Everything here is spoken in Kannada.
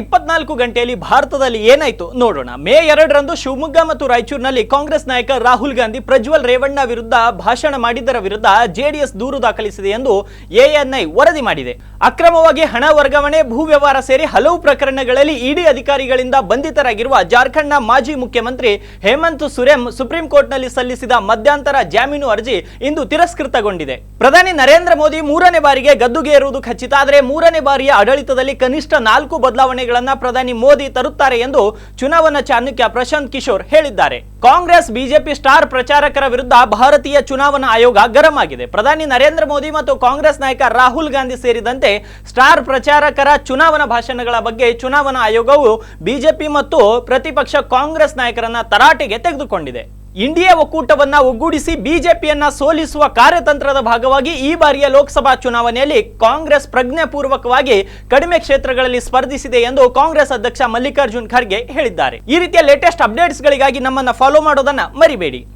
24 ಗಂಟೆಯಲ್ಲಿ ಭಾರತದಲ್ಲಿ ಏನಾಯ್ತು ನೋಡೋಣ. ಮೇ 2ರಂದು ಶಿವಮೊಗ್ಗ ಮತ್ತು ರಾಯಚೂರಿನಲ್ಲಿ ಕಾಂಗ್ರೆಸ್ ನಾಯಕ ರಾಹುಲ್ ಗಾಂಧಿ ಪ್ರಜ್ವಲ್ ರೇವಣ್ಣ ವಿರುದ್ಧ ಭಾಷಣ ಮಾಡಿದ್ದರ ವಿರುದ್ಧ ಜೆಡಿಎಸ್ ದೂರು ದಾಖಲಿಸಿದೆ ಎಂದು ಎಎನ್ಐ ವರದಿ ಮಾಡಿದೆ. ಅಕ್ರಮವಾಗಿ ಹಣ ವರ್ಗಾವಣೆ, ಭೂ ವ್ಯವಹಾರ ಸೇರಿ ಹಲವು ಪ್ರಕರಣಗಳಲ್ಲಿ ಇಡಿ ಅಧಿಕಾರಿಗಳಿಂದ ಬಂಧಿತರಾಗಿರುವ ಜಾರ್ಖಂಡ್ನ ಮಾಜಿ ಮುಖ್ಯಮಂತ್ರಿ ಹೇಮಂತ್ ಸೊರೇನ್ ಸುಪ್ರೀಂ ಕೋರ್ಟ್ನಲ್ಲಿ ಸಲ್ಲಿಸಿದ ಮಧ್ಯಂತರ ಜಾಮೀನು ಅರ್ಜಿ ಇಂದು ತಿರಸ್ಕೃತಗೊಂಡಿದೆ. ಪ್ರಧಾನಿ ನರೇಂದ್ರ ಮೋದಿ 3ನೇ ಬಾರಿಗೆ ಗದ್ದುಗೆಯೇರುವುದು ಖಚಿತ. ಆದರೆ 3ನೇ ಬಾರಿಯ ಆಡಳಿತದಲ್ಲಿ ಕನಿಷ್ಠ 4 ಬದಲಾವಣೆಗಳನ್ನ ಪ್ರಧಾನಿ ಮೋದಿ ತರುತ್ತಾರೆ ಎಂದು ಚುನಾವಣಾ ಚಾಣಕ್ಯ ಪ್ರಶಾಂತ್ ಕಿಶೋರ್ ಹೇಳಿದ್ದಾರೆ. ಕಾಂಗ್ರೆಸ್ ಬಿಜೆಪಿ ಸ್ಟಾರ್ ಪ್ರಚಾರಕರ ವಿರುದ್ಧ ಭಾರತೀಯ ಚುನಾವಣಾ ಆಯೋಗ ಗರಂ ಆಗಿದೆ. ಪ್ರಧಾನಿ ನರೇಂದ್ರ ಮೋದಿ ಮತ್ತು ಕಾಂಗ್ರೆಸ್ ನಾಯಕ ರಾಹುಲ್ ಗಾಂಧಿ ಸೇರಿದಂತೆ ಸ್ಟಾರ್ ಪ್ರಚಾರಕರ ಚುನಾವಣಾ ಭಾಷಣಗಳ ಬಗ್ಗೆ ಚುನಾವಣಾ ಆಯೋಗವು ಬಿಜೆಪಿ ಮತ್ತು ಪ್ರತಿಪಕ್ಷ ಕಾಂಗ್ರೆಸ್ ನಾಯಕರನ್ನ ತರಾಟೆಗೆ ತೆಗೆದುಕೊಂಡಿದೆ. ಇಂಡಿಯಾ ಒಕ್ಕೂಟವನ್ನ ಒಗ್ಗೂಡಿಸಿ ಬಿಜೆಪಿಯನ್ನ ಸೋಲಿಸುವ ಕಾರ್ಯತಂತ್ರದ ಭಾಗವಾಗಿ ಈ ಬಾರಿಯ ಲೋಕಸಭಾ ಚುನಾವಣೆಯಲ್ಲಿ ಕಾಂಗ್ರೆಸ್ ಪ್ರಜ್ಞಾಪೂರ್ವಕವಾಗಿ ಕಡಿಮೆ ಕ್ಷೇತ್ರಗಳಲ್ಲಿ ಸ್ಪರ್ಧಿಸಿದೆ ಎಂದು ಕಾಂಗ್ರೆಸ್ ಅಧ್ಯಕ್ಷ ಮಲ್ಲಿಕಾರ್ಜುನ್ ಖರ್ಗೆ ಹೇಳಿದ್ದಾರೆ. ಈ ರೀತಿಯ ಲೇಟೆಸ್ಟ್ ಅಪ್ಡೇಟ್ಸ್ ಗಳಿಗಾಗಿ ನಮ್ಮನ್ನ ಫಾಲೋ ಮಾಡೋದನ್ನ ಮರಿಬೇಡಿ.